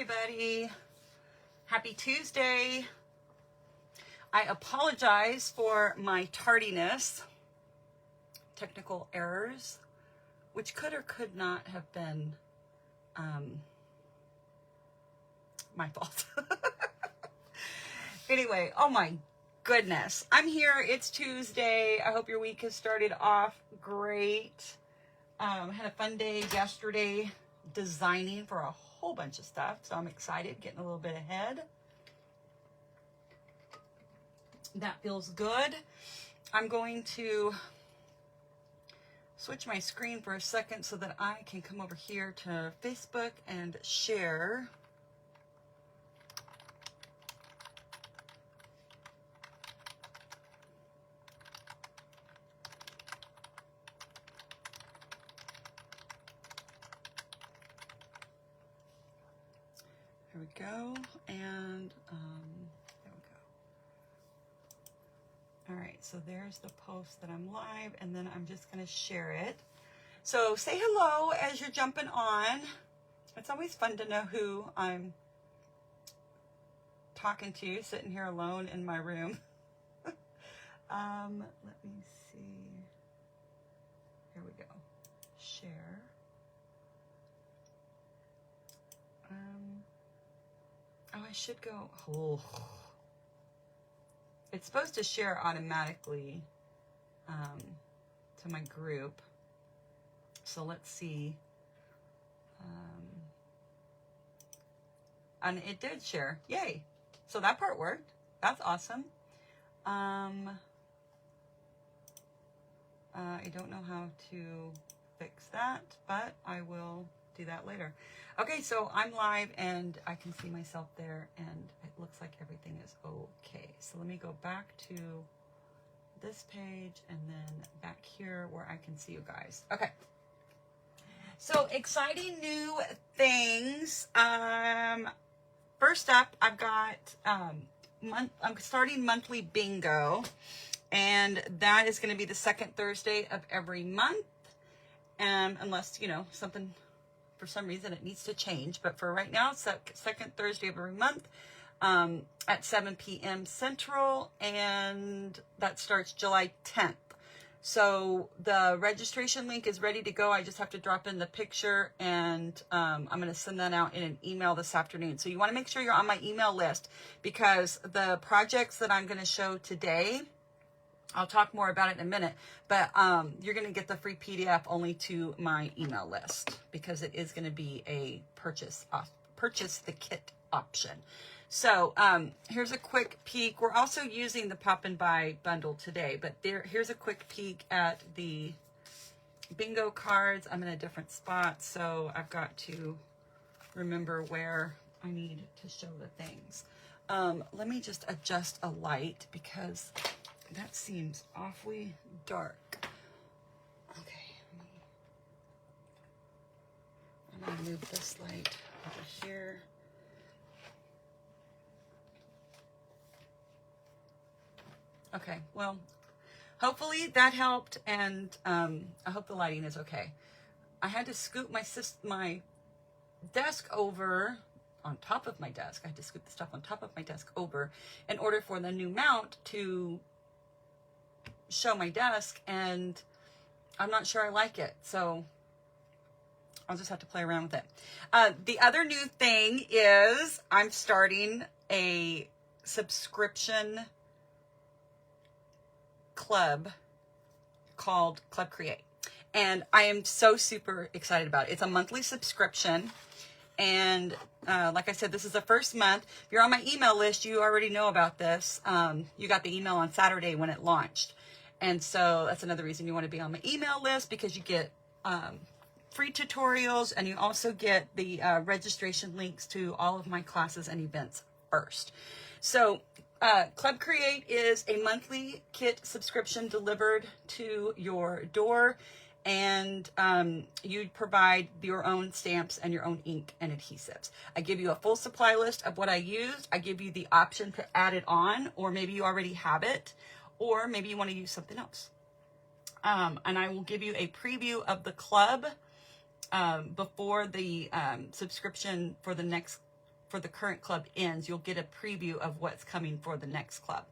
everybody. Happy Tuesday. I apologize for my tardiness, technical errors, which could or could not have been my fault. Anyway, oh my goodness. I'm here. It's Tuesday. I hope your week has started off great. Had a fun day yesterday designing for a whole bunch of stuff, so I'm excited, getting a little bit ahead. That feels good. I'm going to switch my screen for a second so that I can come over here to Facebook and share. There we go, and there we go. All right, so there's the post that I'm live, and then I'm just gonna share it. So say hello as you're jumping on. It's always fun to know who I'm talking to, sitting here alone in my room. Let me see. Here we go. Share. Oh, I should go. Oh. It's supposed to share automatically to my group. So let's see. And it did share. Yay. So that part worked. That's awesome. I don't know how to fix that, but I will do that later. Okay, so I'm live and I can see myself there and it looks like everything is okay. So let me go back to this page and then back here where I can see you guys. Okay. So exciting new things. First up, I've got I'm starting monthly bingo, and that is going to be the second Thursday of every month. Unless, you know, something for some reason it needs to change, but for right now, it's second Thursday of every month at 7 p.m. Central, and that starts July 10th. So the registration link is ready to go. I just have to drop in the picture, and I'm going to send that out in an email this afternoon. So you want to make sure you're on my email list, because the projects that I'm going to show today, I'll talk more about it in a minute, but you're going to get the free PDF only to my email list, because it is going to be a purchase the kit option. So here's a quick peek. We're also using the Poppin By Bundle today, but here's a quick peek at the bingo cards. I'm in a different spot, so I've got to remember where I need to show the things. Let me just adjust a light, because that seems awfully dark. Okay, I'm gonna move this light over here. Okay, well, hopefully that helped, and I hope the lighting is okay. I had to scoot my desk over on top of my desk. I had to scoot the stuff on top of my desk over in order for the new mount to show my desk, and I'm not sure I like it, so I'll just have to play around with it. The other new thing is I'm starting a subscription club called Club Create, and I am so super excited about it. It's a monthly subscription, and like I said, this is the first month. If you're on my email list, you already know about this. You got the email on Saturday when it launched. And so that's another reason you want to be on my email list, because you get free tutorials, and you also get the registration links to all of my classes and events first. So Club Create is a monthly kit subscription delivered to your door, and you provide your own stamps and your own ink and adhesives. I give you a full supply list of what I used. I give you the option to add it on, or maybe you already have it, or maybe you want to use something else. And I will give you a preview of the club before the subscription for the next for the current club ends, you'll get a preview of what's coming for the next club.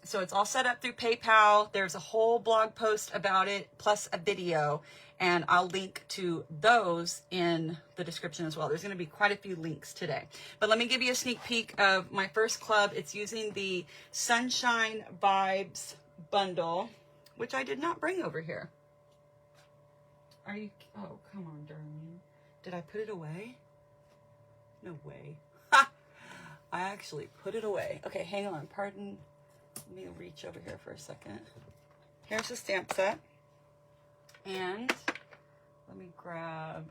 So it's all set up through PayPal. There's a whole blog post about it, plus a video, and I'll link to those in the description as well. There's going to be quite a few links today. But let me give you a sneak peek of my first club. It's using the Sunshine Vibes bundle, which I did not bring over here. Are you? Oh, come on, darling. Did I put it away? No way. Ha! I actually put it away. Okay, hang on. Pardon. Let me reach over here for a second. Here's the stamp set. And let me grab,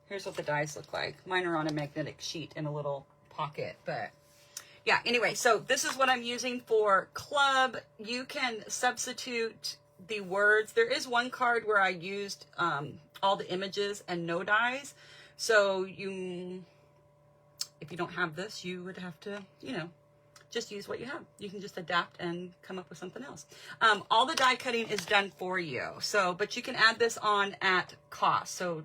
here's what the dies look like. Mine are on a magnetic sheet in a little pocket, but yeah, anyway, so this is what I'm using for club. You can substitute the words. There is one card where I used all the images and no dies. So if you don't have this, you would have to, just use what you have. You can just adapt and come up with something else. All the die cutting is done for you. But you can add this on at cost. So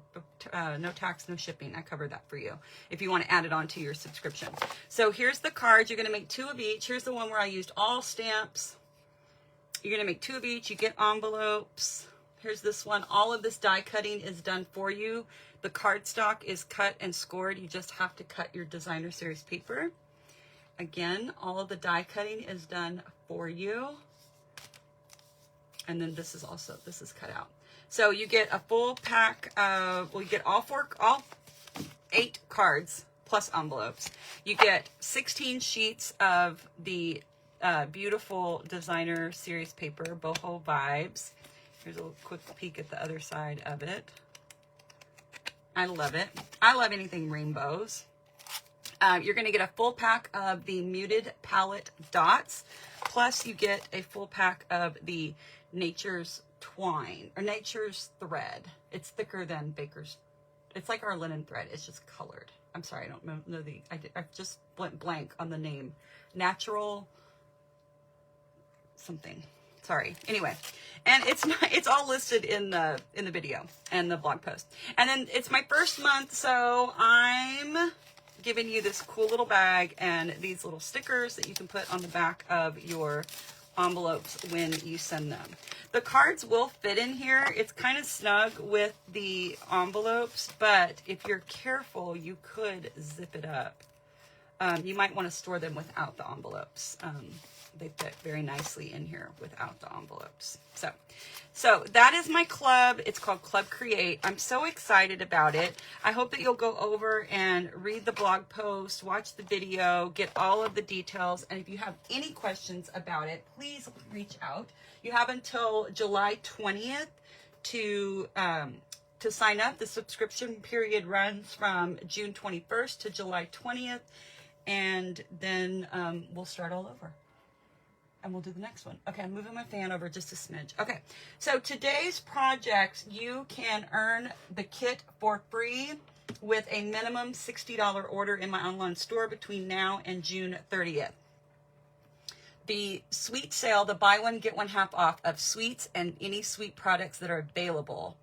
no tax, no shipping. I covered that for you if you want to add it on to your subscription. So here's the cards. You're going to make 2 of each. Here's the one where I used all stamps. You're going to make 2 of each. You get envelopes. Here's this one. All of this die cutting is done for you. The cardstock is cut and scored. You just have to cut your designer series paper. Again, all of the die cutting is done for you. And then this is cut out. So you get a full pack of, well, you get all 8 cards plus envelopes. You get 16 sheets of the beautiful designer series paper, Boho Vibes. Here's a quick peek at the other side of it. I love it. I love anything rainbows. You're going to get a full pack of the muted palette dots, plus you get a full pack of the Nature's twine, or Nature's thread. It's thicker than Baker's. It's like our linen thread. It's just colored. I'm sorry, I don't know I just went blank on the name. Natural something. Sorry. Anyway, and it's all listed in the video and the blog post. And then it's my first month, so I'm giving you this cool little bag and these little stickers that you can put on the back of your envelopes when you send them. The cards will fit in here. It's kind of snug with the envelopes, but if you're careful, you could zip it up. You might want to store them without the envelopes. They fit very nicely in here without the envelopes. So that is my club. It's called Club Create. I'm so excited about it. I hope that you'll go over and read the blog post, watch the video, get all of the details. And if you have any questions about it, please reach out. You have until July 20th to sign up. The subscription period runs from June 21st to July 20th. And then we'll start all over. And we'll do the next one. Okay, I'm moving my fan over just a smidge. Okay, so today's project, you can earn the kit for free with a minimum $60 order in my online store between now and June 30th. The sweet sale, the buy one, get one half off of sweets and any sweet products that are available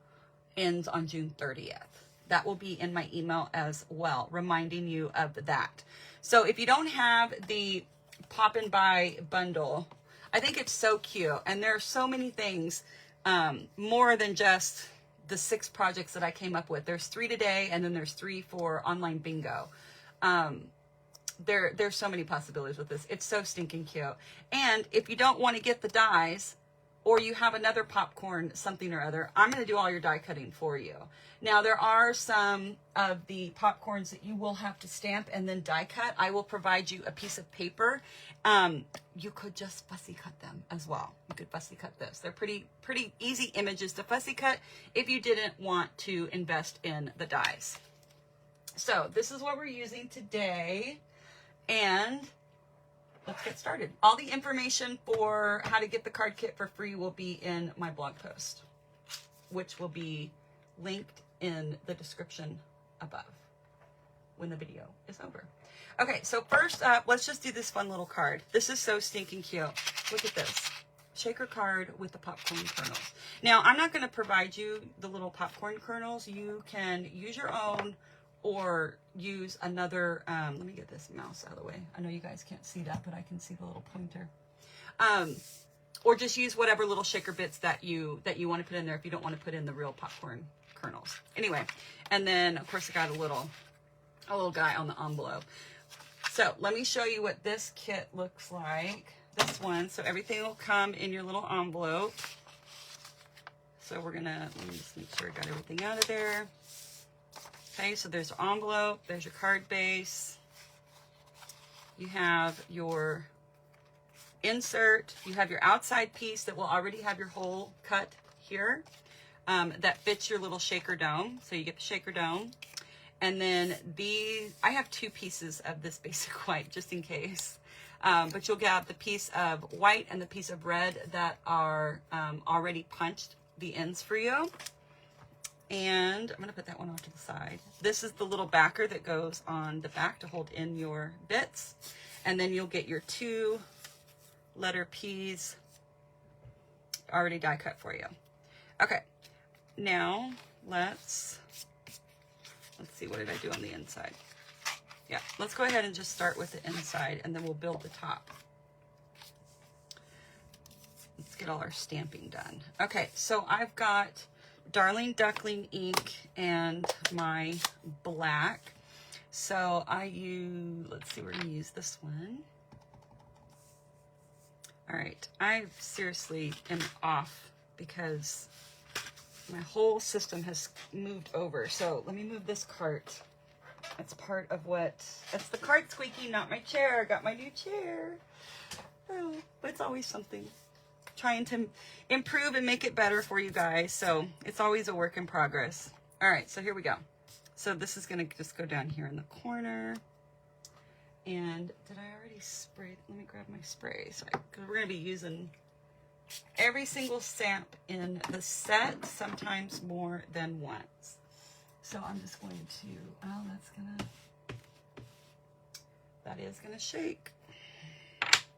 ends on June 30th. That will be in my email as well, reminding you of that. So if you don't have the Poppin By Bundle, I think it's so cute, and there are so many things more than just the 6 projects that I came up with. There's 3 today, and then there's 3 for online bingo. There's so many possibilities with this. It's so stinking cute. And if you don't want to get the dies, or you have another popcorn something or other, I'm going to do all your die cutting for you. Now, there are some of the popcorns that you will have to stamp and then die cut. I will provide you a piece of paper. You could just fussy cut them as well. You could fussy cut this. They're pretty easy images to fussy cut if you didn't want to invest in the dies. So this is what we're using today. And let's get started. All the information for how to get the card kit for free will be in my blog post, which will be linked in the description above when the video is over. Okay, so first up, let's just do this fun little card. This is so stinking cute. Look at this. Shaker card with the popcorn kernels. Now, I'm not going to provide you the little popcorn kernels. You can use your own, or use another, let me get this mouse out of the way. I know you guys can't see that, but I can see the little pointer. Or just use whatever little shaker bits that you want to put in there if you don't want to put in the real popcorn kernels. Anyway, and then of course I got a little guy on the envelope. So let me show you what this kit looks like. This one, so everything will come in your little envelope. So let me just make sure I got everything out of there. Okay, so there's your envelope, there's your card base. You have your insert, you have your outside piece that will already have your hole cut here that fits your little shaker dome. So you get the shaker dome. And then I have 2 pieces of this basic white just in case. But you'll get the piece of white and the piece of red that are already punched the ends for you. And I'm going to put that one off to the side. This is the little backer that goes on the back to hold in your bits. And then you'll get your 2 letter P's already die cut for you. Okay, now let's see, what did I do on the inside? Yeah, let's go ahead and just start with the inside and then we'll build the top. Let's get all our stamping done. Okay, so I've got Darling Duckling ink and my black. So let's see, we're gonna use this one. All right, I seriously am off because my whole system has moved over. So let me move this cart. That's part of that's the cart squeaky, not my chair. I got my new chair. Oh, but it's always something. Trying to improve and make it better for you guys. So it's always a work in progress. All right, so here we go. So this is gonna just go down here in the corner. And did I already spray? Let me grab my spray. Because we're gonna be using every single stamp in the set, sometimes more than once. So I'm just going to, that is gonna shake.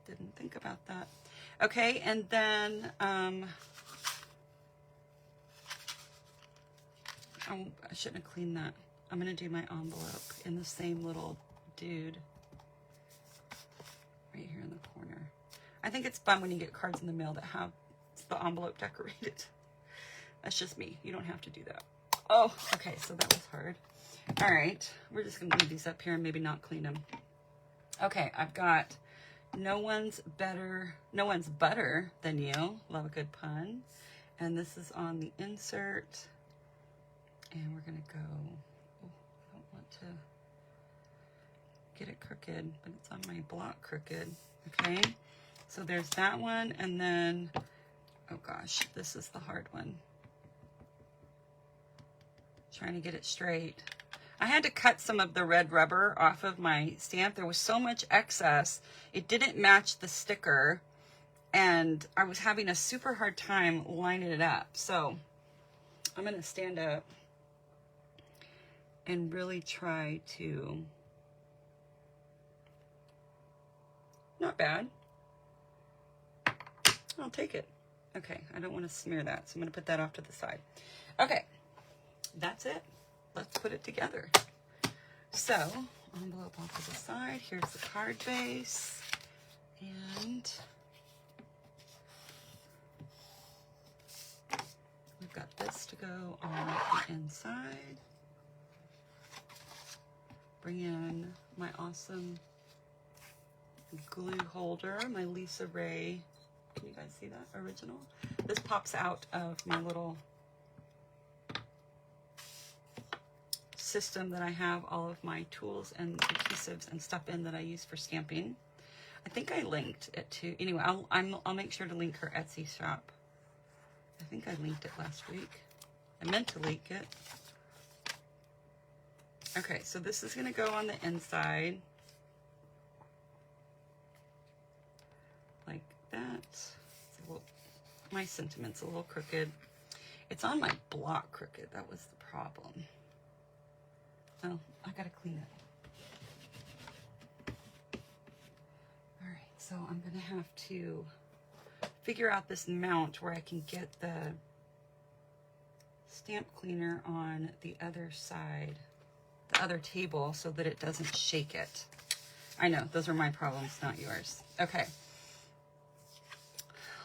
Didn't think about that. Okay, and then, I shouldn't have cleaned that. I'm gonna do my envelope in the same little dude right here in the corner. I think it's fun when you get cards in the mail that have the envelope decorated. That's just me. You don't have to do that. Oh, okay, so that was hard. All right, we're just gonna leave these up here and maybe not clean them. Okay, I've got no one's better than you. Love a good pun. And this is on the insert. And we're gonna go, I don't want to get it crooked, but it's on my block crooked, okay? So there's that one, and then, oh gosh, this is the hard one. Trying to get it straight. I had to cut some of the red rubber off of my stamp. There was so much excess. It didn't match the sticker, and I was having a super hard time lining it up. So I'm gonna stand up and really try to, not bad. I'll take it. Okay, I don't want to smear that, so I'm going to put that off to the side. Okay, that's it. Let's put it together. So, envelope off to the side. Here's the card base. And we've got this to go on the inside. Bring in my awesome glue holder, my Lisa Ray. Can you guys see that? Original. This pops out of my little system that I have all of my tools and adhesives and stuff in that I use for stamping. I think I linked it to, anyway, I'll make sure to link her Etsy shop. I think I linked it last week. I meant to link it. Okay, so this is gonna go on the inside. Like that. My sentiment's a little crooked. It's on my block crooked. That was the problem. Oh, I gotta clean it. All right, so I'm gonna have to figure out this mount where I can get the stamp cleaner on the other side. the other table so that it doesn't shake it. I know, those are my problems, not yours. Okay.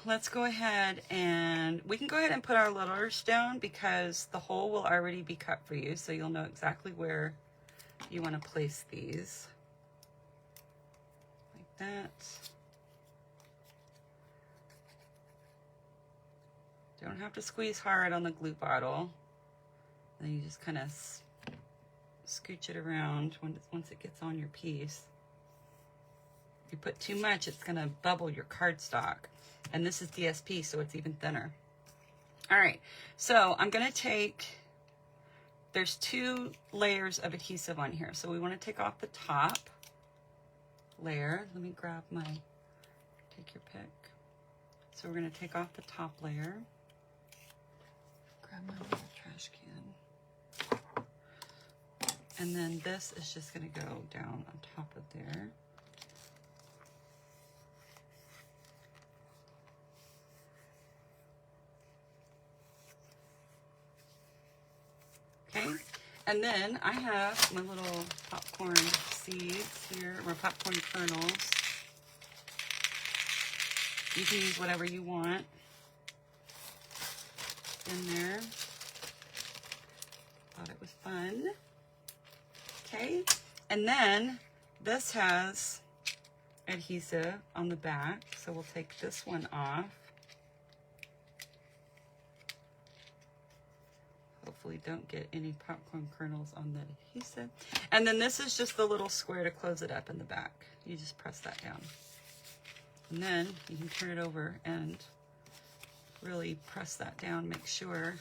Let's go ahead and we can go ahead and put our letters down because the hole will already be cut for you, so you'll know exactly where you want to place these. Like that. Don't have to squeeze hard on the glue bottle. And then you just kind of scooch it around once it gets on your piece. If you put too much, it's going to bubble your cardstock. And this is DSP, so it's even thinner. All right, so I'm going to take, there's 2 layers of adhesive on here. So we want to take off the top layer. Let me grab my, take your pick. So we're going to take off the top layer. Grab my little trash can. And then this is just going to go down on top of there. Okay, and then I have my little popcorn seeds here, or popcorn kernels. You can use whatever you want in there. Thought it was fun. Okay, and then this has adhesive on the back, so we'll take this one off. Hopefully don't get any popcorn kernels on the adhesive. And then this is just the little square to close it up in the back. You just press that down. And then you can turn it over and really press that down, make sure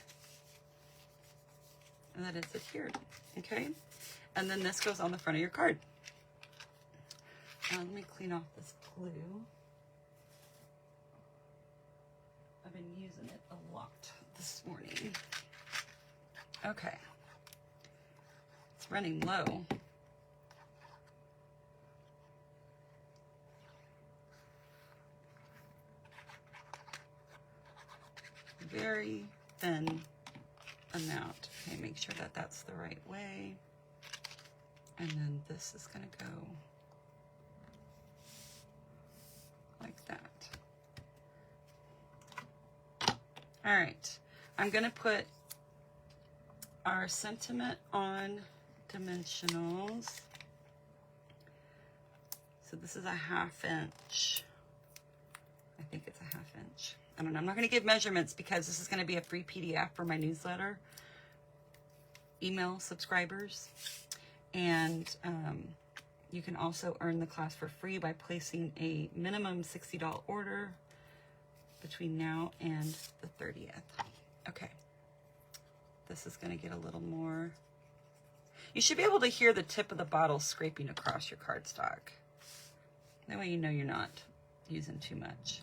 that it's adhered, okay? And then this goes on the front of your card. Let me clean off this glue. I've been using it a lot this morning. Okay, it's running low. Very thin amount. Okay, make sure that that's the right way. And then this is gonna go like that. All right, I'm gonna put our sentiment on dimensionals. So this is a 1/2 inch. I think it's a 1/2 inch. I don't know. I'm not going to give measurements because this is going to be a free PDF for my newsletter email subscribers. And you can also earn the class for free by placing a minimum $60 order between now and the 30th. Okay. This is going to get a little more. You should be able to hear the tip of the bottle scraping across your cardstock. That way you know you're not using too much.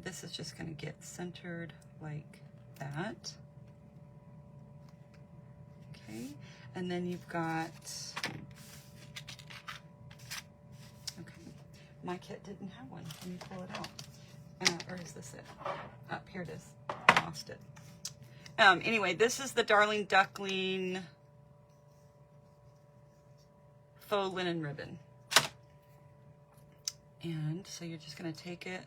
This is just going to get centered like that. Okay, and then you've got, okay, my kit didn't have one. Let me pull it out. Or is this it? Up here it is. I lost it. Anyway, this is the Darling Duckling faux linen ribbon. And so you're just going to take it.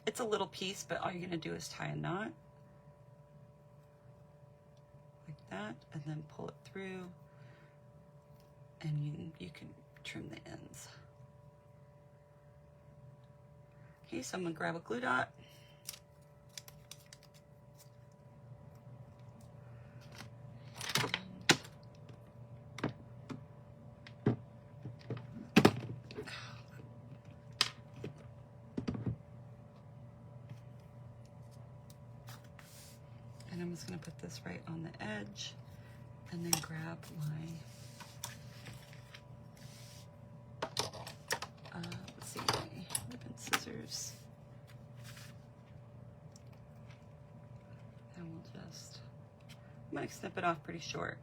It's a little piece, but all you're going to do is tie a knot like that, and then pull it through, and you can trim the ends. Okay, so I'm going to grab a glue dot. And I'm just going to put this right on the edge, and then grab my, let's see, my ribbon scissors. And we'll just, I'm going to snip it off pretty short.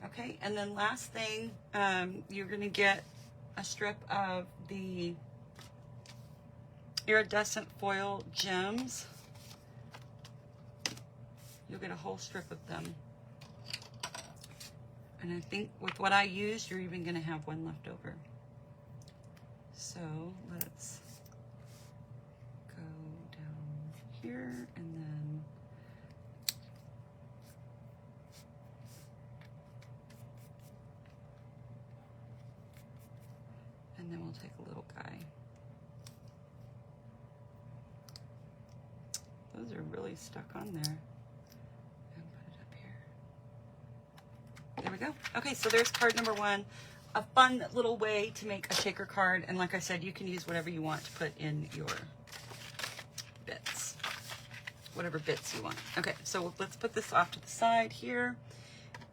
Okay, and then last thing, you're going to get a strip of the iridescent foil gems. You'll get a whole strip of them. And I think with what I used, you're even gonna have one left over. So let's go down here and then we'll take a little guy. Those are really stuck on there. And put it up here. There we go. Okay, so there's card number 1. A fun little way to make a shaker card. And like I said, you can use whatever you want to put in your bits. Whatever bits you want. Okay, so let's put this off to the side here.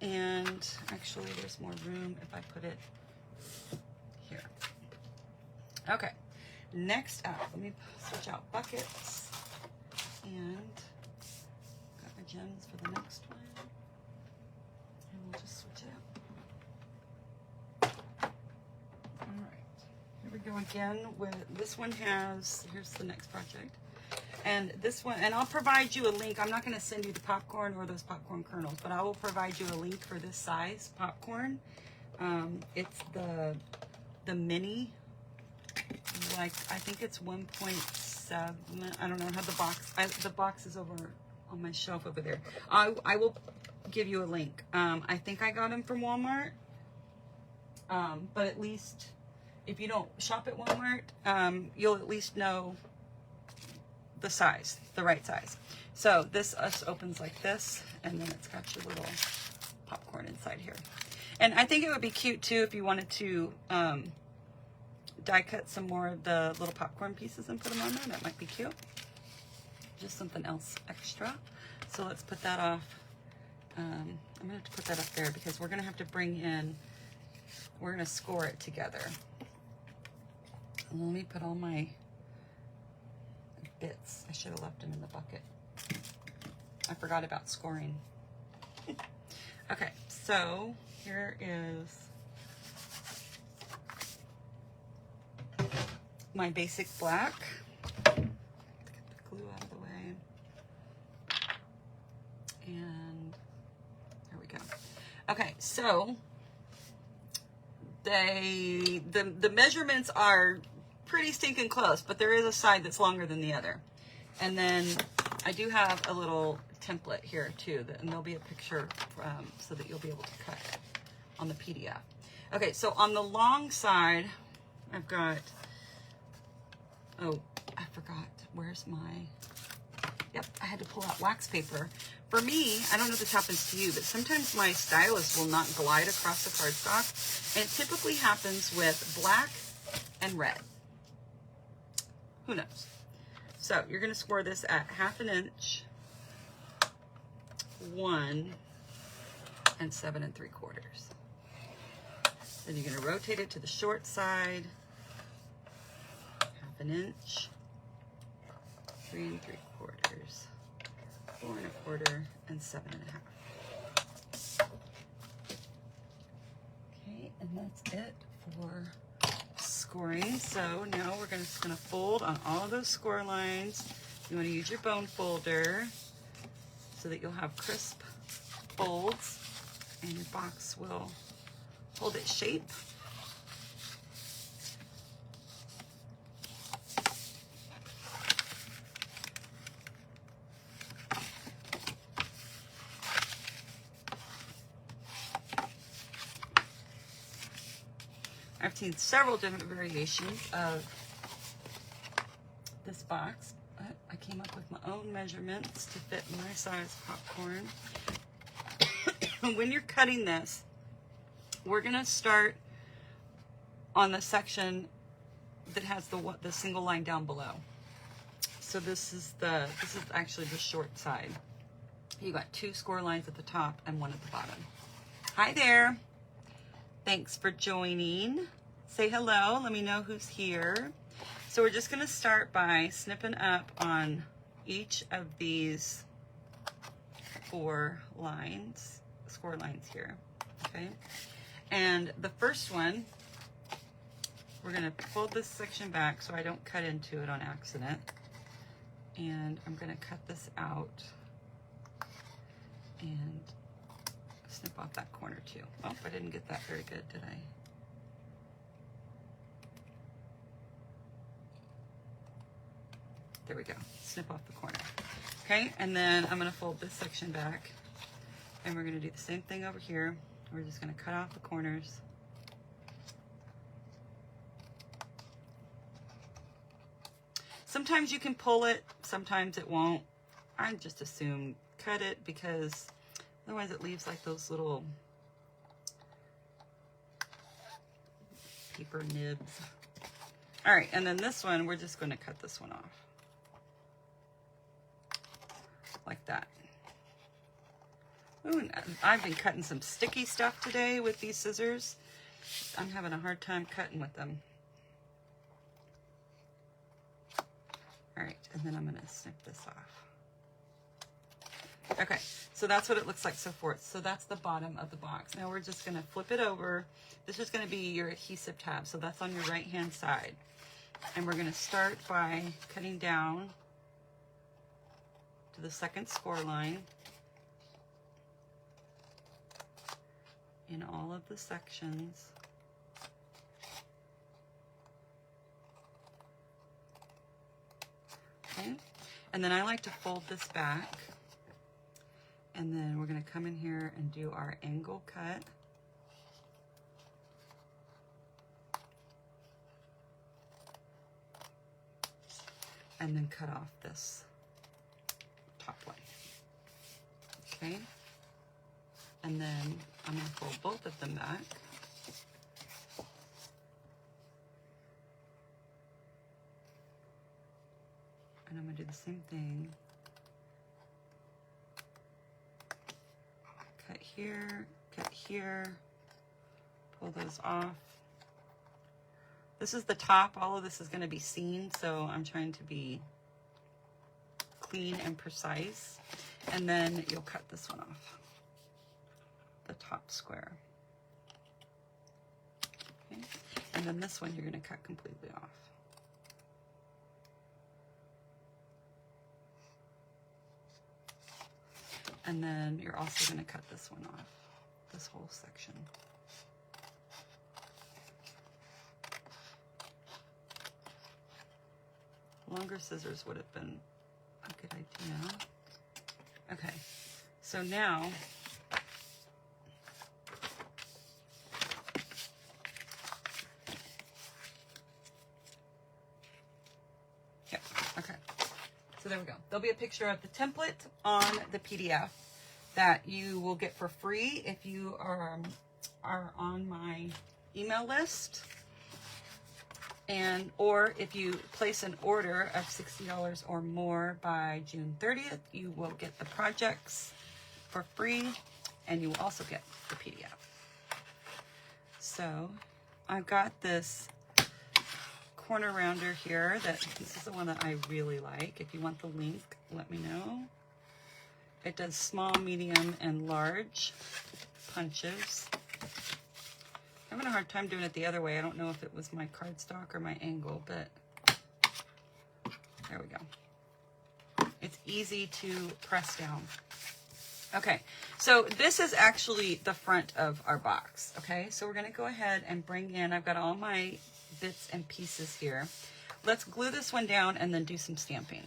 And actually, there's more room if I put it here. Okay, next up, let me switch out buckets. And got my gems for the next one. And we'll just switch it out. All right, here we go again with this one has, here's the next project. And this one, and I'll provide you a link. I'm not going to send you the popcorn or those popcorn kernels, but I will provide you a link for this size popcorn. It's the mini, like I think it's 1.7. I don't know how the box is over on my shelf over there. I will give you a link. I think I got them from Walmart, but at least if you don't shop at Walmart, you'll at least know the size, the right size. So this opens like this, and then it's got your little popcorn inside here. And I think it would be cute too if you wanted to die cut some more of the little popcorn pieces and put them on there. That might be cute. Just something else extra. So let's put that off. I'm gonna have to put that up there because we're gonna have to bring in, we're gonna score it together. And let me put all my bits. I should have left them in the bucket. I forgot about scoring. Okay, so here is my basic black. Get the glue out of the way. And there we go. Okay, so the measurements are pretty stinking close, but there is a side that's longer than the other. And then I do have a little template here too, and there'll be a picture so that you'll be able to cut on the PDF. Okay, so on the long side, I've got, oh, I forgot, where's my, yep, I had to pull out wax paper. For me, I don't know if this happens to you, but sometimes my stylus will not glide across the cardstock, and it typically happens with black and red. Who knows? So you're going to score this at 1/2 inch, 1 and 7 3/4. Then you're going to rotate it to the short side, 1/2 inch, 3 3/4, 4 1/4, and 7 1/2. Okay, and that's it for scoring. So now we're just gonna fold on all of those score lines. You want to use your bone folder so that you'll have crisp folds, and your box will hold its shape. I've seen several different variations of this box, but I came up with my own measurements to fit my size popcorn. When you're cutting this, we're gonna start on the section that has the single line down below. So this is actually the short side. You got 2 score lines at the top and 1 at the bottom. Hi there. Thanks for joining. Say hello, let me know who's here. So we're just gonna start by snipping up on each of these 4 lines, score lines here, okay? And the first one, we're gonna fold this section back so I don't cut into it on accident. And I'm gonna cut this out and snip off that corner too. Oh, I didn't get that very good, did I? There we go, snip off the corner. Okay, and then I'm gonna fold this section back and we're gonna do the same thing over here. We're just gonna cut off the corners. Sometimes you can pull it, sometimes it won't. I just assume cut it because otherwise it leaves like those little paper nibs. All right, and then this one, we're just gonna cut this one off. Like that. Ooh, and I've been cutting some sticky stuff today with these scissors. I'm having a hard time cutting with them. All right, and then I'm gonna snip this off. Okay, so that's what it looks like so far. So that's the bottom of the box. Now we're just gonna flip it over. This is gonna be your adhesive tab, so that's on your right-hand side. And we're gonna start by cutting down to the second score line in all of the sections. Okay, and then I like to fold this back, and then we're going to come in here and do our angle cut. And then cut off this top line. Okay, and then I'm going to fold both of them back. And I'm gonna do the same thing. Cut here, pull those off. This is the top, all of this is gonna be seen, so I'm trying to be clean and precise. And then you'll cut this one off, the top square. Okay. And then this one you're gonna cut completely off. And then you're also going to cut this one off, this whole section. Longer scissors would have been a good idea. Okay, so now so there we go. There'll be a picture of the template on the PDF that you will get for free if you are on my email list. And or if you place an order of $60 or more by June 30th, you will get the projects for free and you will also get the PDF. So I've got this corner rounder here. This is the one that I really like. If you want the link, let me know. It does small, medium, and large punches. I'm having a hard time doing it the other way. I don't know if it was my cardstock or my angle, but there we go. It's easy to press down. Okay, so this is actually the front of our box. Okay, so we're gonna go ahead and bring in, I've got all my bits and pieces here. Let's glue this one down and then do some stamping.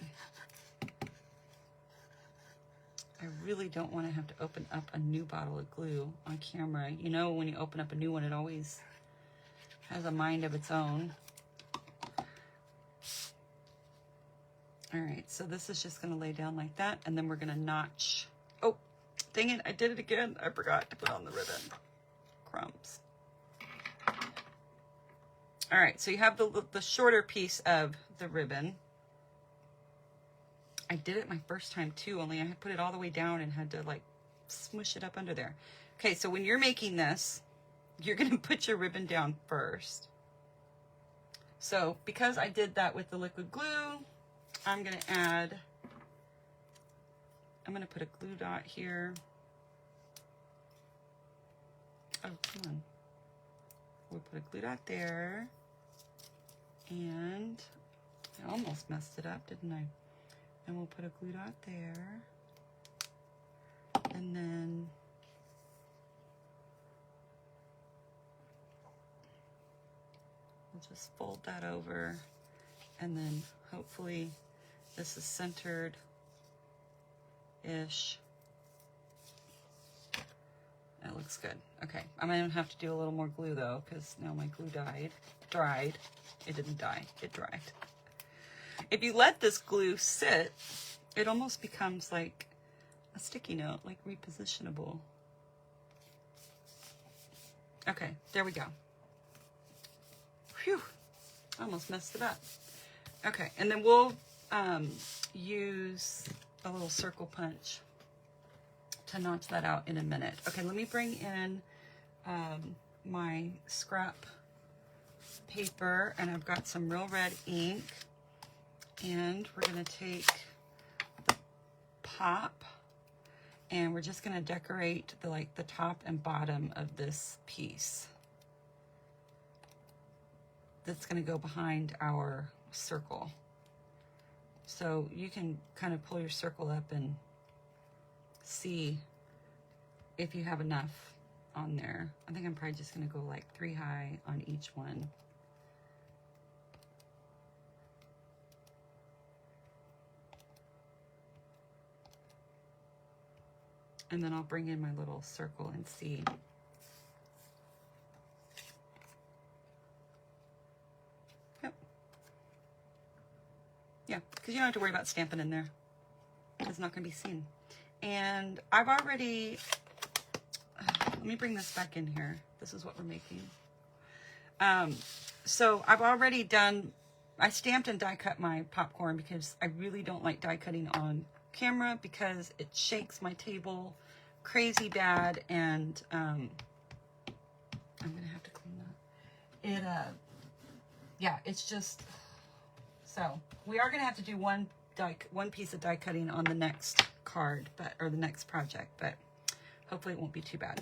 I really don't want to have to open up a new bottle of glue on camera. You know, when you open up a new one, it always has a mind of its own. All right, so this is just going to lay down like that, and then we're going to notch. Oh, dang it, I did it again. I forgot to put on the ribbon. Crumbs. All right, so you have the shorter piece of the ribbon. I did it my first time too, only I had put it all the way down and had to like smush it up under there. Okay, so when you're making this, you're gonna put your ribbon down first. So because I did that with the liquid glue, I'm gonna put a glue dot here. Oh, come on. We'll put a glue dot there. And I almost messed it up, didn't I? And we'll put a glue dot there. And then we'll just fold that over. And then hopefully this is centered-ish. That looks good. Okay, I'm gonna have to do a little more glue though, because now my glue dried. It didn't die, it dried. If you let this glue sit, it almost becomes like a sticky note, like repositionable. Okay, there we go. Phew, almost messed it up. Okay, and then we'll use a little circle punch to notch that out in a minute. Okay, let me bring in my scrap paper, and I've got some real red ink, and we're gonna take the pop, and we're just gonna decorate the top and bottom of this piece that's gonna go behind our circle. So you can kind of pull your circle up and see if you have enough on there. I think I'm probably just gonna go like 3 high on each one. And then I'll bring in my little circle and see. Yep. Yeah, because you don't have to worry about stamping in there. It's not gonna be seen. And I've already, let me bring this back in here. This is what we're making. So I've already done, I stamped and die cut my popcorn because I really don't like die cutting on camera because it shakes my table crazy bad, and I'm gonna have to clean that. Yeah, it's just, so we are gonna have to do one piece of die cutting on the next card, or the next project, but hopefully it won't be too bad.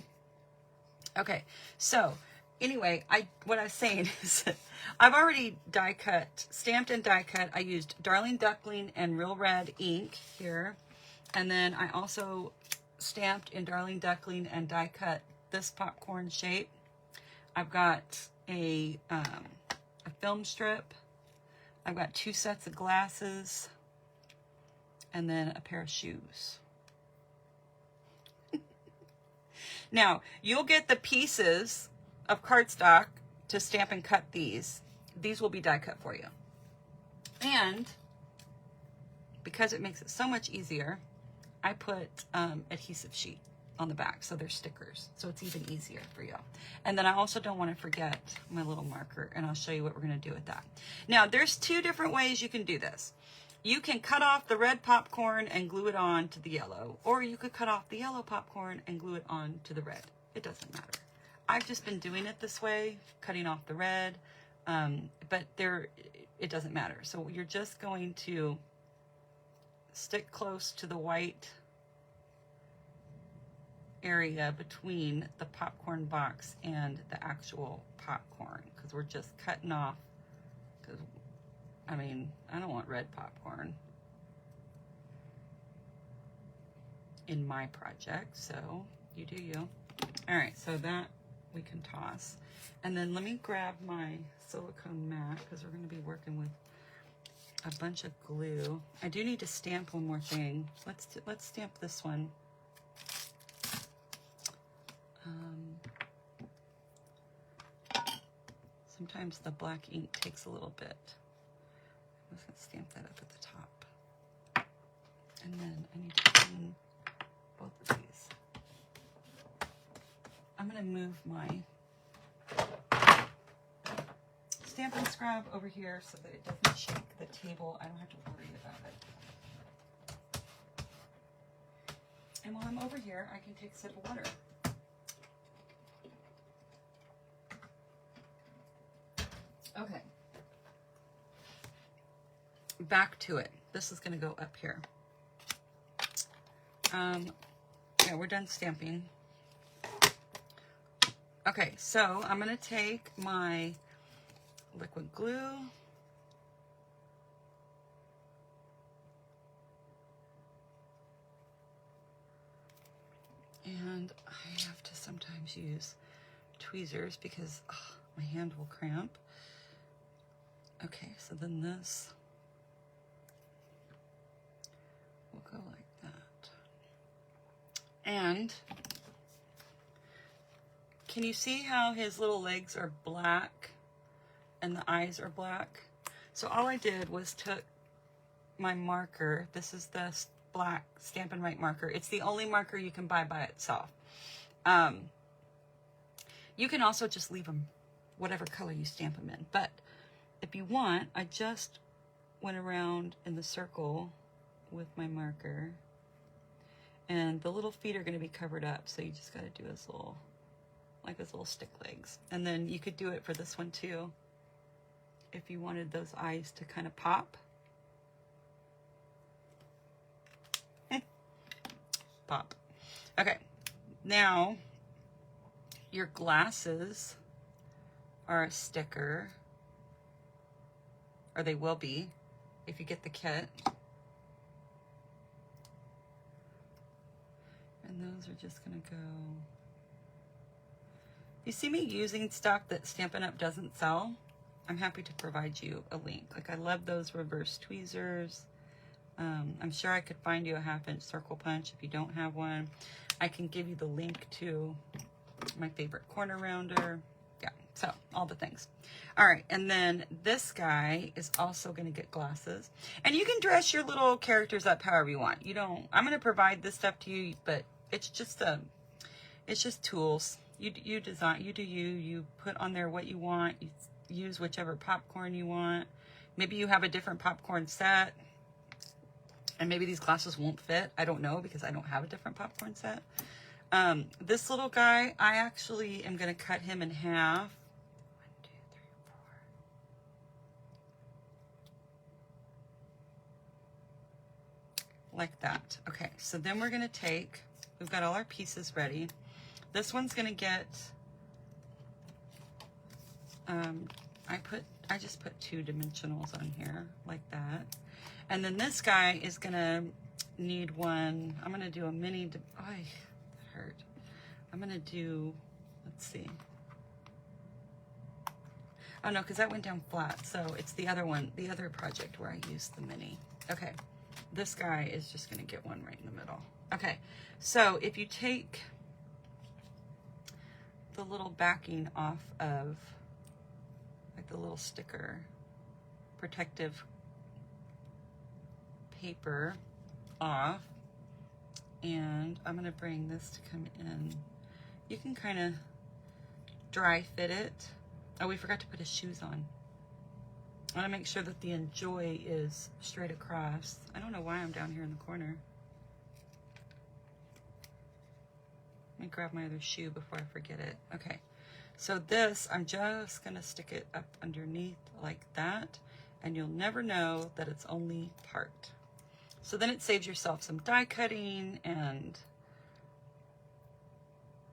Okay, so anyway, what I was saying is that I've already die cut, stamped and die cut. I used Darling Duckling and Real Red ink here, and then I also stamped in Darling Duckling and die cut this popcorn shape. I've got a film strip. I've got 2 sets of glasses, and then a pair of shoes. Now, you'll get the pieces of cardstock to stamp and cut these. These will be die cut for you. And because it makes it so much easier, I put adhesive sheet on the back, so they're stickers, so it's even easier for you. And then I also don't want to forget my little marker, and I'll show you what we're going to do with that. Now, there's 2 different ways you can do this. You can cut off the red popcorn and glue it on to the yellow, or you could cut off the yellow popcorn and glue it on to the red. It doesn't matter. I've just been doing it this way, cutting off the red, but it doesn't matter. So you're just going to stick close to the white area between the popcorn box and the actual popcorn, because we're just cutting off, because I mean, I don't want red popcorn in my project, so you do you. All right, so that we can toss. And then let me grab my silicone mat, because we're going to be working with a bunch of glue. I do need to stamp one more thing. Let's stamp this one. Sometimes the black ink takes a little bit. I'm just going to stamp that up at the top. And then I need to clean both of these. I'm going to move my stamp and scrub over here so that it doesn't shake the table. I don't have to worry about it. And while I'm over here, I can take a sip of water. Okay. Back to it. This is going to go up here. Yeah, we're done stamping. Okay, so I'm going to take my liquid glue And I have to sometimes use tweezers because my hand will cramp. Okay, so then this will go like that. And can you see how his little legs are black and the eyes are black? So all I did was took my marker. This is the black Stampin' Up marker. It's the only marker you can buy by itself. You can also just leave them whatever color you stamp them in. But if you want, I just went around in the circle with my marker. And the little feet are going to be covered up. So you just got to do his little, like his little stick legs. And then you could do it for this one too, if you wanted those eyes to kind of pop. Pop. Okay, now your glasses are a sticker, or they will be if you get the kit. And those are just gonna go. You see me using stuff that Stampin' Up doesn't sell? I'm happy to provide you a link. Like, I love those reverse tweezers. I'm sure I could find you a 1/2-inch circle punch if you don't have one. I can give you the link to my favorite corner rounder. Yeah, so all the things. All right, and then this guy is also going to get glasses. And you can dress your little characters up however you want. You don't, I'm going to provide this stuff to you, but it's just tools. You design, you put on there what you want. You use whichever popcorn you want. Maybe you have a different popcorn set. And maybe these glasses won't fit. I don't know, because I don't have a different popcorn set. This little guy, I actually am going to cut him in half. 1, 2, 3, 4. Like that. Okay, so then we're going to take, we've got all our pieces ready. This one's going to get, I just put 2 dimensionals on here, like that. And then this guy is gonna need one. I'm gonna do a mini, oh, that hurt. I'm gonna do, let's see. Oh no, because that went down flat. So it's the other one, the other project where I used the mini. Okay, this guy is just gonna get one right in the middle. Okay, so if you take the little backing off of, like the little sticker, protective paper off, and I'm gonna bring this to come in. You can kind of dry fit it. Oh, we forgot to put his shoes on. I want to make sure that the enjoy is straight across. I don't know why I'm down here in the corner. Let me grab my other shoe before I forget it. Okay, so this, I'm just gonna stick it up underneath like that, and you'll never know that it's only part. So then it saves yourself some die cutting and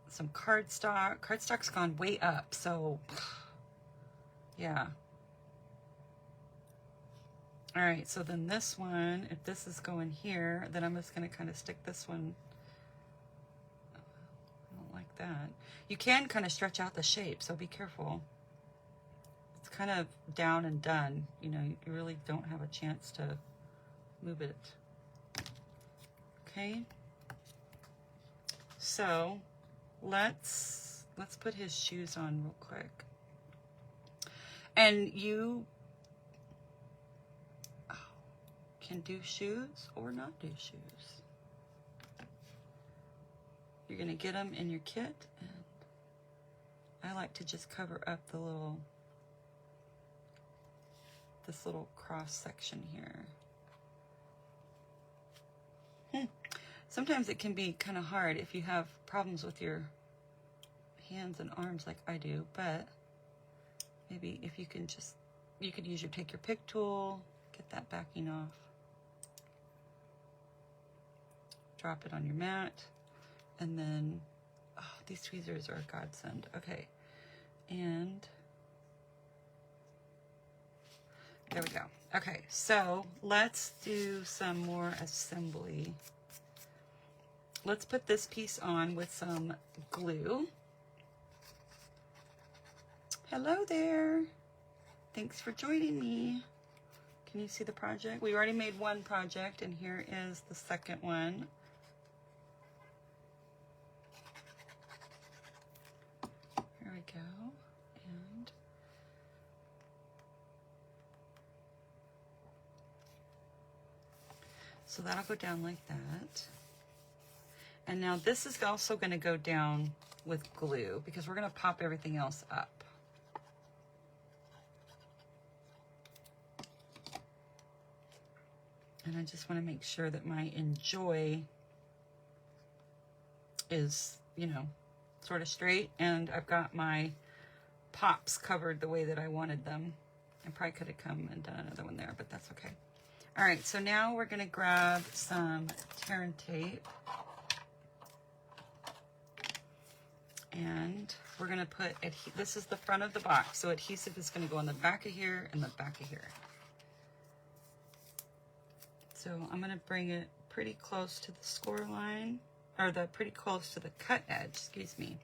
some cardstock. Cardstock's gone way up, so yeah. All right, so then this one, if this is going here, then I'm just gonna kind of stick this one, I don't like that. You can kind of stretch out the shape, so be careful. It's kind of down and done. You know, you really don't have a chance to move it. Okay, so let's put his shoes on real quick. And you can do shoes or not do shoes. You're gonna get them in your kit, and I like to just cover up the little, this little cross section here. Sometimes it can be kind of hard if you have problems with your hands and arms like I do, but maybe if you can just, you could use your take your pick tool, get that backing off, drop it on your mat, and then, oh, these tweezers are a godsend. Okay, and there we go. Okay, so let's do some more assembly. let's put this piece on with some glue. Hello there. Thanks for joining me. Can you see the project? We already made one project, and here is the second one. Here we go. And so that'll go down like that. And now this is also going to go down with glue because we're going to pop everything else up. And I just want to make sure that my enjoy is, you know, sort of straight, and I've got my pops covered the way that I wanted them. I probably could have come and done another one there, but that's okay. All right, so now we're going to grab some tear and tape. And we're going to put, this is the front of the box, so adhesive is going to go on the back of here and the back of here. So I'm going to bring it pretty close to the score line, or pretty close to the cut edge, excuse me.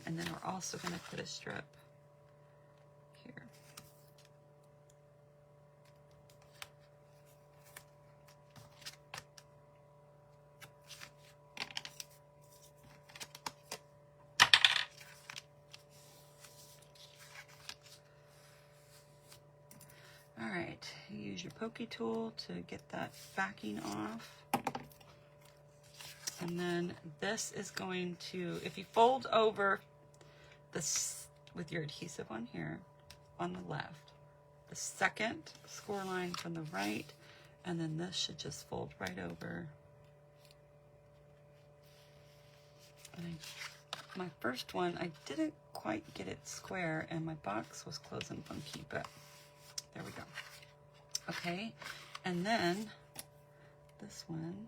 And then we're also going to put a strip here. All right, use your pokey tool to get that backing off. And then this is going to, if you fold over this with your adhesive on here, on the left, the second score line from the right, and then this should just fold right over. And my first one, I didn't quite get it square, and my box was closing funky, but there we go. Okay, and then this one,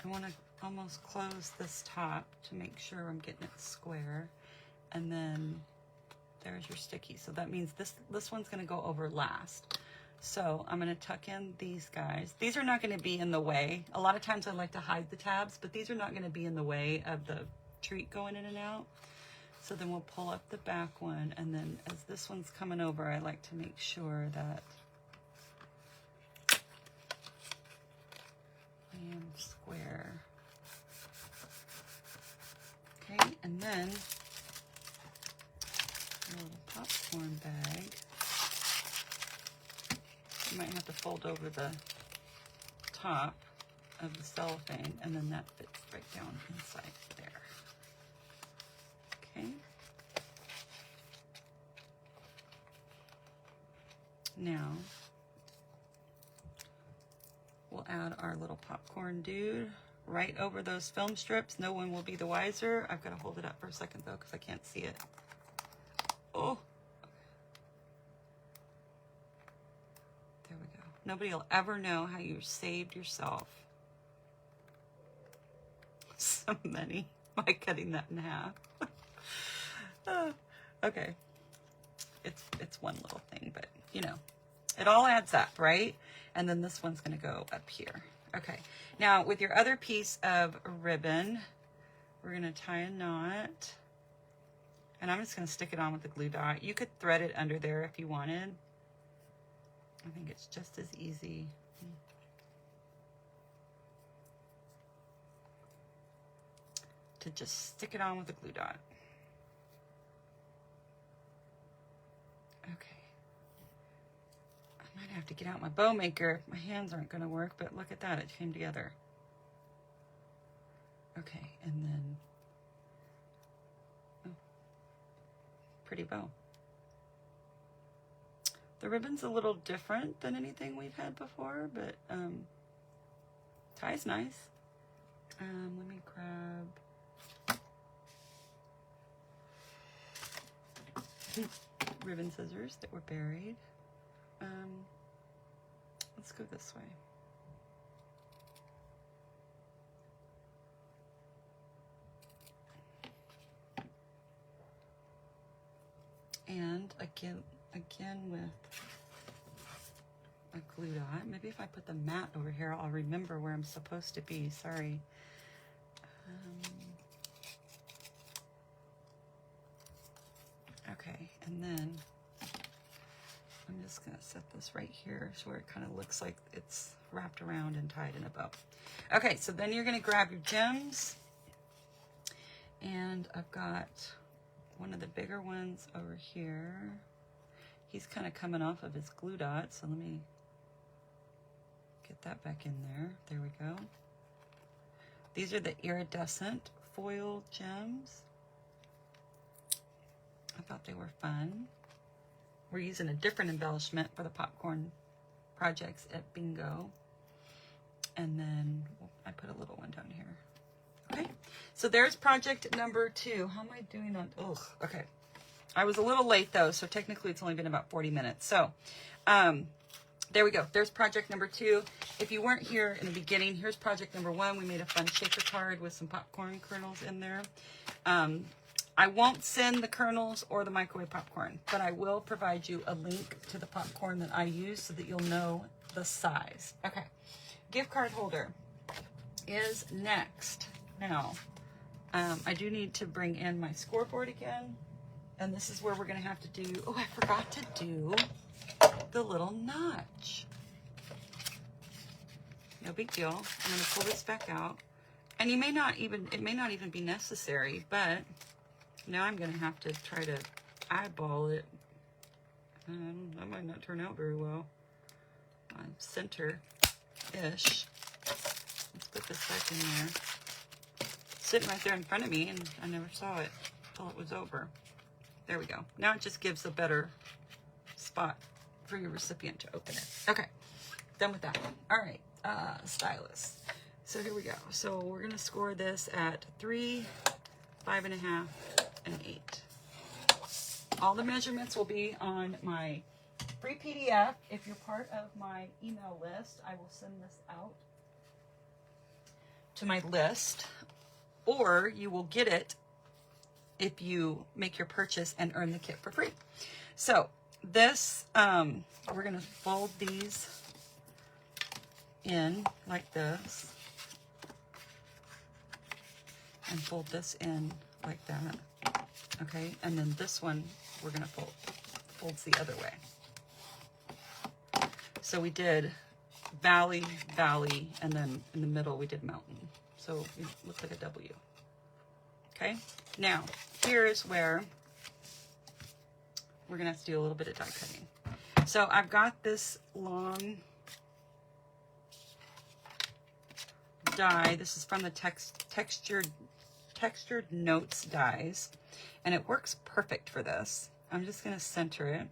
I want to almost close this top to make sure I'm getting it square, and then there's your sticky. So that means this one's going to go over last. So I'm going to tuck in these guys. These are not going to be in the way. A lot of times I like to hide the tabs, but these are not going to be in the way of the treat going in and out. So then we'll pull up the back one, and then as this one's coming over, I like to make sure that I am square. Okay, and then a little popcorn bag. You might have to fold over the top of the cellophane, and then that fits right down inside there. Okay. Now, we'll add our little popcorn dude right over those film strips. No one will be the wiser. I've got to hold it up for a second, though, because I can't see it. Oh. There we go. Nobody will ever know how you saved yourself so many by cutting that in half. Okay. It's one little thing, but you know, it all adds up, right? And then this one's going to go up here. Okay. Now with your other piece of ribbon, we're going to tie a knot, and I'm just going to stick it on with the glue dot. You could thread it under there if you wanted. I think it's just as easy. To just stick it on with the glue dot. Okay. I might have to get out my bow maker. My hands aren't going to work, but look at that. It came together. Okay, and then, oh, pretty bow. The ribbon's a little different than anything we've had before, but tie's nice. Let me grab ribbon scissors that were buried. Let's go this way. And again with a glue dot. Maybe if I put the mat over here, I'll remember where I'm supposed to be. Sorry. Okay, and then I'm just gonna set this right here so where it kind of looks like it's wrapped around and tied in a bow. Okay, so then you're gonna grab your gems, and I've got one of the bigger ones over here. He's kind of coming off of his glue dot, so let me get that back in there. There we go. These are the iridescent foil gems. I thought they were fun. We're using a different embellishment for the popcorn projects at Bingo. And then I put a little one down here. Okay, so there's project number 2. How am I doing on, oh, okay. I was a little late though, so technically it's only been about 40 minutes. So there we go. There's project number 2. If you weren't here in the beginning, here's project number 1. We made a fun shaker card with some popcorn kernels in there. I won't send the kernels or the microwave popcorn, but I will provide you a link to the popcorn that I use so that you'll know the size. Okay, gift card holder is next. Now, I do need to bring in my scoreboard again, and this is where we're gonna have to do, oh, I forgot to do the little notch. No big deal. I'm gonna pull this back out, and it may not even be necessary, but now I'm going to have to try to eyeball it. That might not turn out very well. Center-ish. Let's put this back in there. Sitting right there in front of me, and I never saw it until it was over. There we go. Now it just gives a better spot for your recipient to open it. Okay, done with that one. All right, stylus. So here we go. So we're going to score this at 3, 5.5, and 8. All the measurements will be on my free PDF. If you're part of my email list, I will send this out to my list, or you will get it if you make your purchase and earn the kit for free. So this, we're going to fold these in like this, and fold this in like that. Okay, and then this one we're gonna folds the other way. So we did valley, valley, and then in the middle we did mountain. So it looks like a W. Okay, now here is where we're gonna have to do a little bit of die cutting. So I've got this long die. This is from the textured notes dies, and it works perfect for this. I'm just going to center it.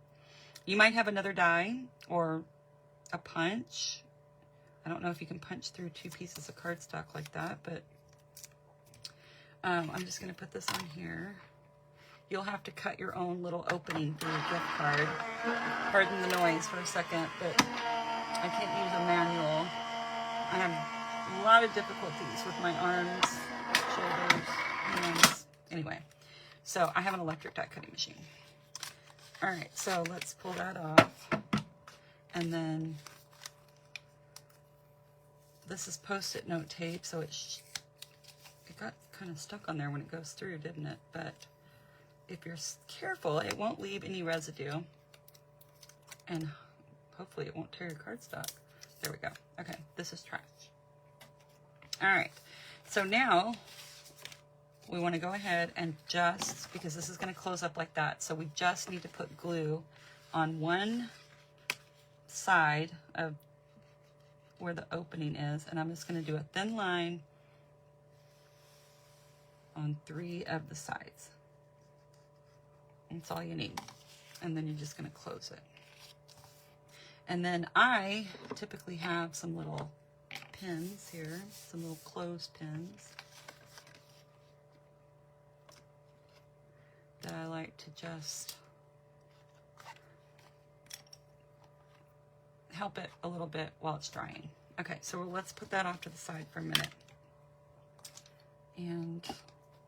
You might have another die or a punch. I don't know if you can punch through 2 pieces of cardstock like that, but I'm just going to put this on here. You'll have to cut your own little opening for your gift card. Pardon the noise for a second, but I can't use a manual. I have a lot of difficulties with my arms, shoulders, hands. Anyway, so I have an electric die cutting machine. All right, so let's pull that off. And then this is Post-it note tape, so it got kind of stuck on there when it goes through, didn't it? But if you're careful, it won't leave any residue, and hopefully it won't tear your cardstock. There we go. Okay, this is trash. All right, so now we want to go ahead and just, because this is going to close up like that, so we just need to put glue on one side of where the opening is, and I'm just going to do a thin line on 3 of the sides. That's all you need. And then you're just going to close it. And then I typically have some little pins here, some little clothes pins that I like to just help it a little bit while it's drying. Okay, so let's put that off to the side for a minute. And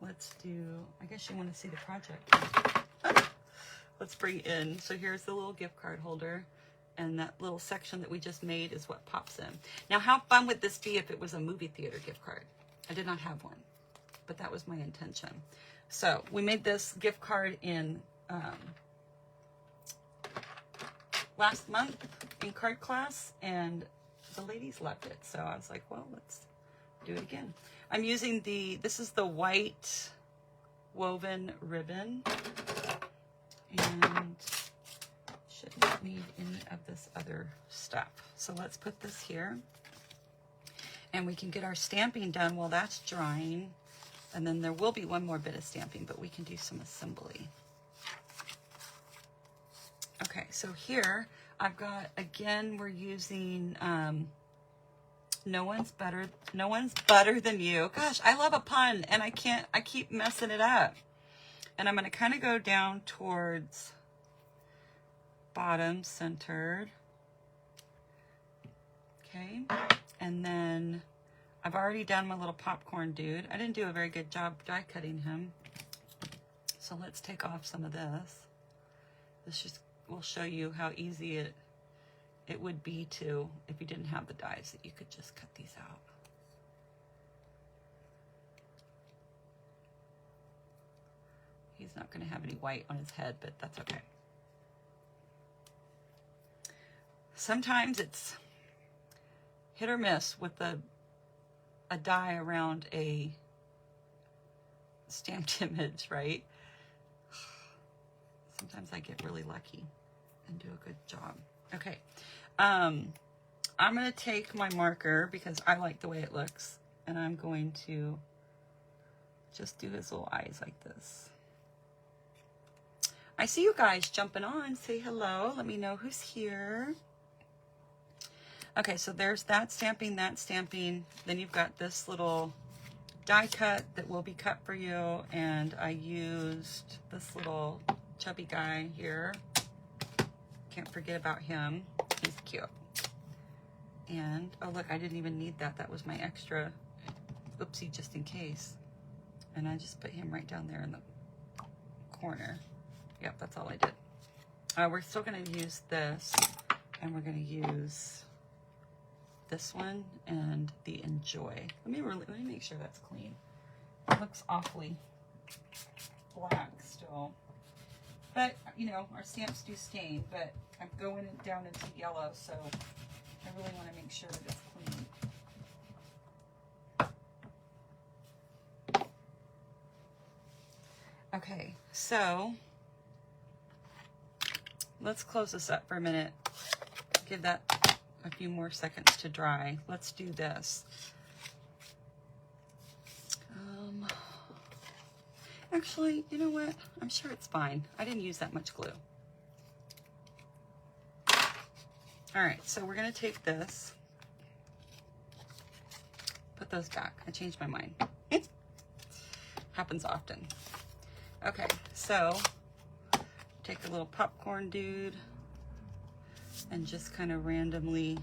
let's do, I guess you want to see the project. let's bring in, so here's the little gift card holder, and that little section that we just made is what pops in. Now, how fun would this be if it was a movie theater gift card? I did not have one, but that was my intention. So we made this gift card in last month in card class, and the ladies loved it. So I was like, well, let's do it again. I'm using this is the white woven ribbon, and shouldn't need any of this other stuff. So let's put this here, and we can get our stamping done while that's drying. And then there will be one more bit of stamping, but we can do some assembly. Okay, so here I've got, again, we're using no one's better than you. Gosh, I love a pun, and I keep messing it up. And I'm going to kind of go down towards bottom centered. Okay, and then I've already done my little popcorn dude. I didn't do a very good job die cutting him. So let's take off some of this. This just will show you how easy it would be to, if you didn't have the dies, that you could just cut these out. He's not going to have any white on his head, but that's okay. Sometimes it's hit or miss with a die around a stamped image, right? Sometimes I get really lucky and do a good job. Okay, I'm going to take my marker because I like the way it looks, and I'm going to just do his little eyes like this. I see you guys jumping on. Say hello. Let me know who's here. Okay, so there's that stamping, that stamping. Then you've got this little die cut that will be cut for you, and I used this little chubby guy here. Can't forget about him. He's cute. And, oh look, I didn't even need that. That was my extra, oopsie, just in case. And I just put him right down there in the corner. Yep, that's all I did. We're still going to use this, and we're going to use this one and the Enjoy. Let me make sure that's clean. It looks awfully black still. But, you know, our stamps do stain, but I'm going down into yellow, so I really want to make sure that it's clean. Okay, so let's close this up for a minute. Give that a few more seconds to dry. Let's do this. Actually, you know what? I'm sure it's fine. I didn't use that much glue. All right, so we're gonna take this, put those back. I changed my mind. Happens often. Okay, so take a little popcorn dude and just kind of randomly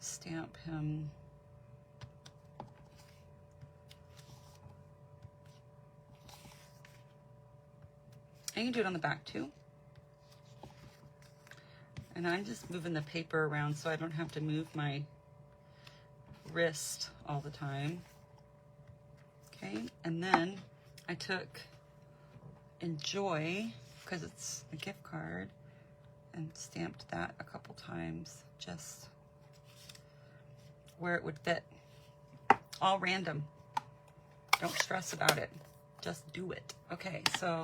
stamp him. And you can do it on the back too. And I'm just moving the paper around so I don't have to move my wrist all the time. Okay, and then I took Enjoy, because it's a gift card, and stamped that a couple times just where it would fit. All random. Don't stress about it. Just do it. Okay, so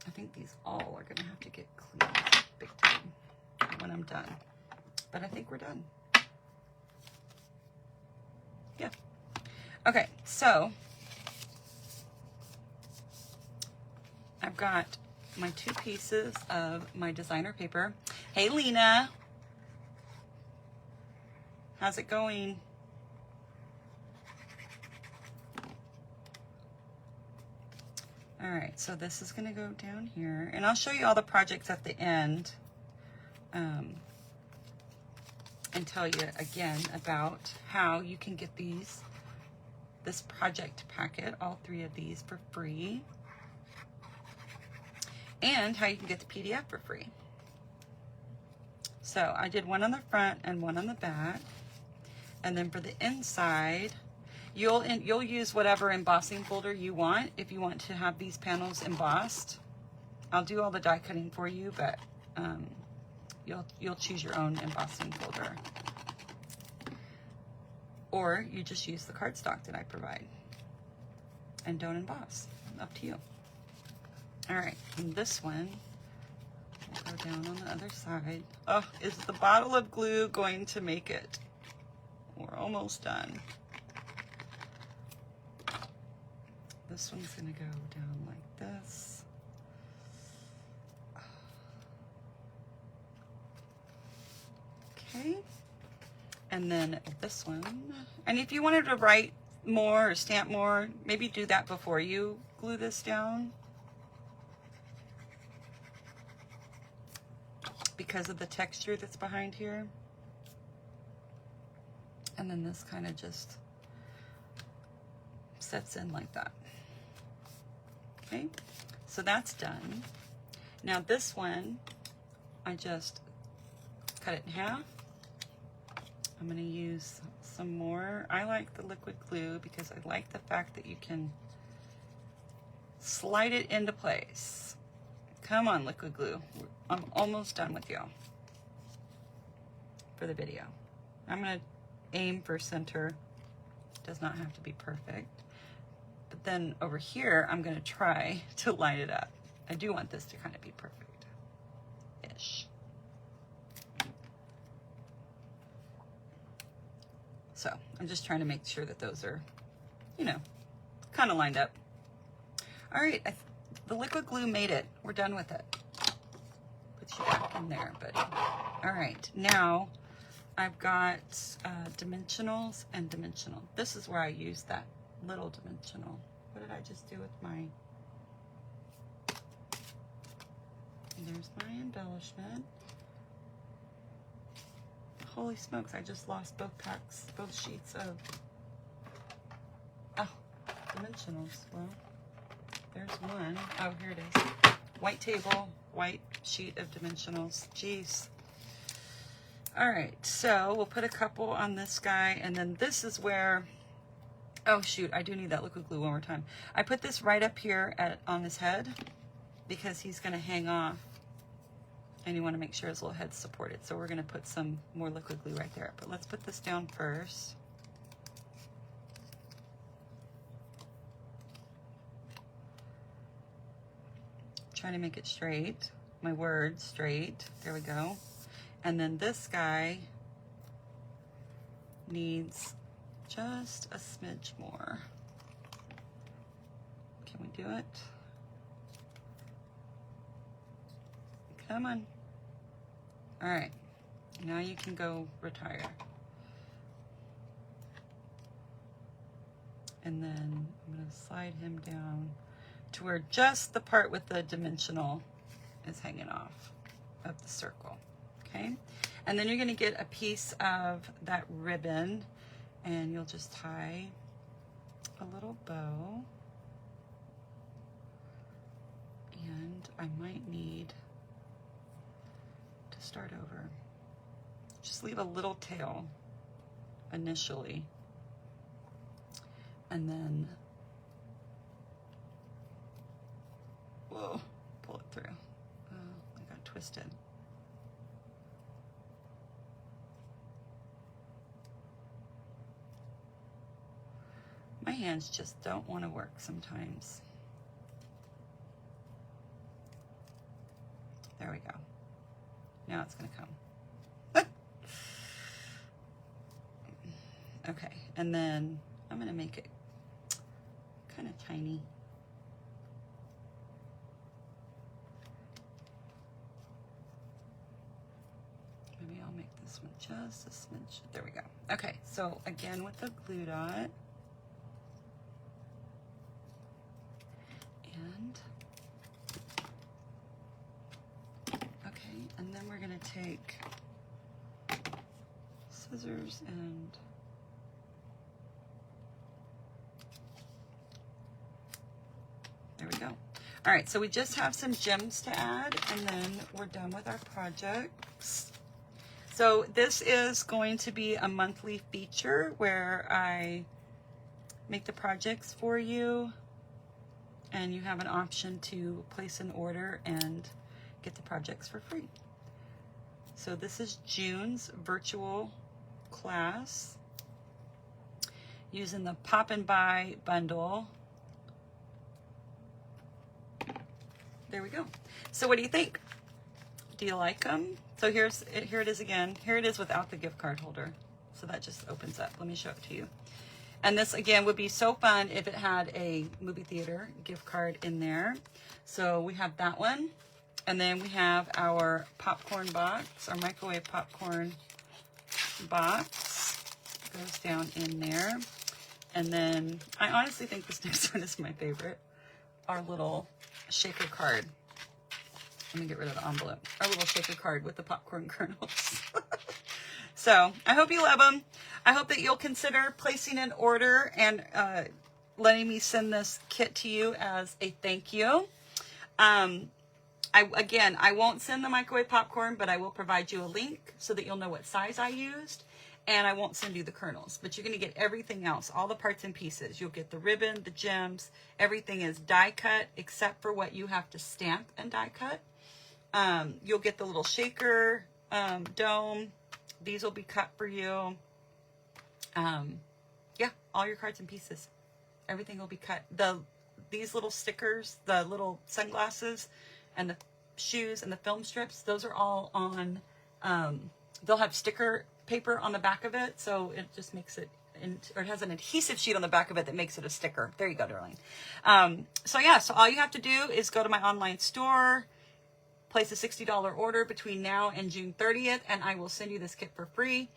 I think these all are gonna have to get cleaned big time when I'm done. But I think we're done. Yeah. Okay, so I've got my 2 pieces of my designer paper. Hey, Lena. How's it going? All right, so this is gonna go down here, and I'll show you all the projects at the end, and tell you again about how you can get these this project packet, all 3 of these for free, and how you can get the PDF for free. So I did one on the front and one on the back. And then for the inside, you'll use whatever embossing folder you want if you want to have these panels embossed. I'll do all the die cutting for you, but you'll choose your own embossing folder. Or you just use the cardstock that I provide and don't emboss. Up to you. All right, and this one, we'll go down on the other side. Oh, is the bottle of glue going to make it? We're almost done. This one's gonna go down like this. Okay, and then this one. And if you wanted to write more or stamp more, maybe do that before you glue this down, because of the texture that's behind here. And then this kind of just sets in like that. Okay, so that's done. Now this one, I just cut it in half. I'm gonna use some more. I like the liquid glue because I like the fact that you can slide it into place. Come on, liquid glue. I'm almost done with you for the video. I'm gonna aim for center. Does not have to be perfect. But then over here, I'm gonna try to line it up. I do want this to kind of be perfect-ish. So I'm just trying to make sure that those are, you know, kind of lined up. All right, the liquid glue made it. We're done with it. Put you back in there, buddy. All right, now I've got dimensionals and dimensional. This is where I use that little dimensional. What did I just do with my... There's my embellishment. Holy smokes, I just lost both packs, both sheets of... Oh, dimensionals. Well, there's one. Oh, here it is. White table, white sheet of dimensionals. Jeez. All right, so we'll put a couple on this guy, and then this is where, oh shoot, I do need that liquid glue one more time. I put this right up here on his head because he's gonna hang off, and you wanna make sure his little head's supported. So we're gonna put some more liquid glue right there. But let's put this down first. Trying to make it straight, my word straight, there we go. And then this guy needs just a smidge more. Can we do it? Come on. All right, now you can go retire. And then I'm gonna slide him down to where just the part with the dimensional is hanging off of the circle. Okay, and then you're going to get a piece of that ribbon and you'll just tie a little bow. And I might need to start over. Just leave a little tail initially, and then, whoa, pull it through. Oh, I got twisted. My hands just don't want to work sometimes. There we go. Now it's going to come. Okay, and then I'm going to make it kind of tiny. Maybe I'll make this one just a smidge. There we go. Okay, so again with the glue dot. And then we're going to take scissors and There we go. All right, so we just have some gems to add, and then we're done with our projects. So this is going to be a monthly feature where I make the projects for you, and you have an option to place an order and get the projects for free. So this is June's virtual class using the Poppin By Bundle. There we go. So what do you think? Do you like them? So here it is again. Here it is without the gift card holder. So that just opens up. Let me show it to you. And this again would be so fun if it had a movie theater gift card in there. So we have that one. And then we have our popcorn box, our microwave popcorn box. Goes down in there. And then I honestly think this next one is my favorite. Our little shaker card. Let me get rid of the envelope. Our little shaker card with the popcorn kernels. So I hope you love them. I hope that you'll consider placing an order and letting me send this kit to you as a thank you. Again, I won't send the microwave popcorn, but I will provide you a link so that you'll know what size I used. And I won't send you the kernels, but you're going to get everything else, all the parts and pieces. You'll get the ribbon, the gems, everything is die cut except for what you have to stamp and die cut. You'll get the little shaker dome. These will be cut for you. Yeah, all your cards and pieces. Everything will be cut. These little stickers, the little sunglasses, and the shoes and the film strips, those are all on, they'll have sticker paper on the back of it, so it just makes it, or it has an adhesive sheet on the back of it that makes it a sticker. There you go, darling. So yeah, so all you have to do is go to my online store, place a $60 order between now and June 30th, and I will send you this kit for free.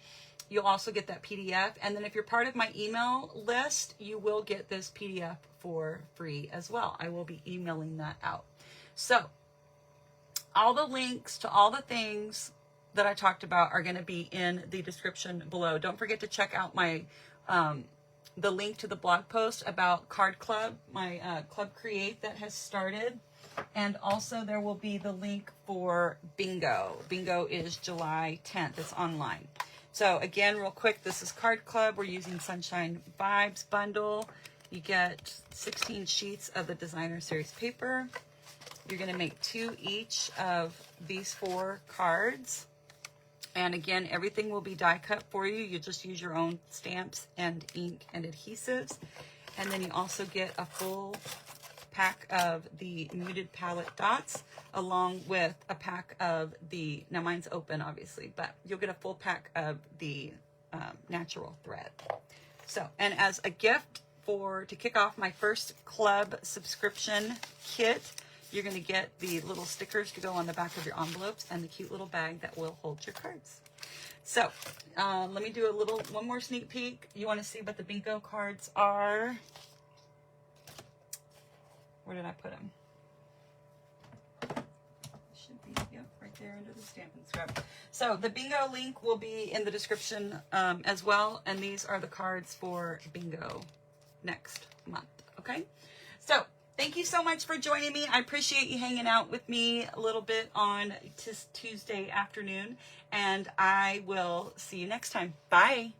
You'll also get that PDF, and then if you're part of my email list, you will get this PDF for free as well. I will be emailing that out. So all the links to all the things that I talked about are going to be in the description below. Don't forget to check out my the link to the blog post about Card Club, my Club Create that has started. And also there will be the link for Bingo. Bingo is July 10th. It's online. So again, real quick, this is Card Club. We're using Sunshine Vibes Bundle. You get 16 sheets of the designer series paper. You're going to make 2 each of these 4 cards. And again, everything will be die cut for you. You just use your own stamps and ink and adhesives. And then you also get a full pack of the muted palette dots along with a pack of the, now mine's open obviously, but you'll get a full pack of the natural thread. So, and as a gift to kick off my first club subscription kit, you're going to get the little stickers to go on the back of your envelopes and the cute little bag that will hold your cards. So let me do one more sneak peek. You want to see what the bingo cards are? Where did I put them? Should be, yep, right there under the Stampin' Scrub. So the bingo link will be in the description as well. And these are the cards for bingo next month. Okay. So thank you so much for joining me. I appreciate you hanging out with me a little bit on Tuesday afternoon, and I will see you next time. Bye.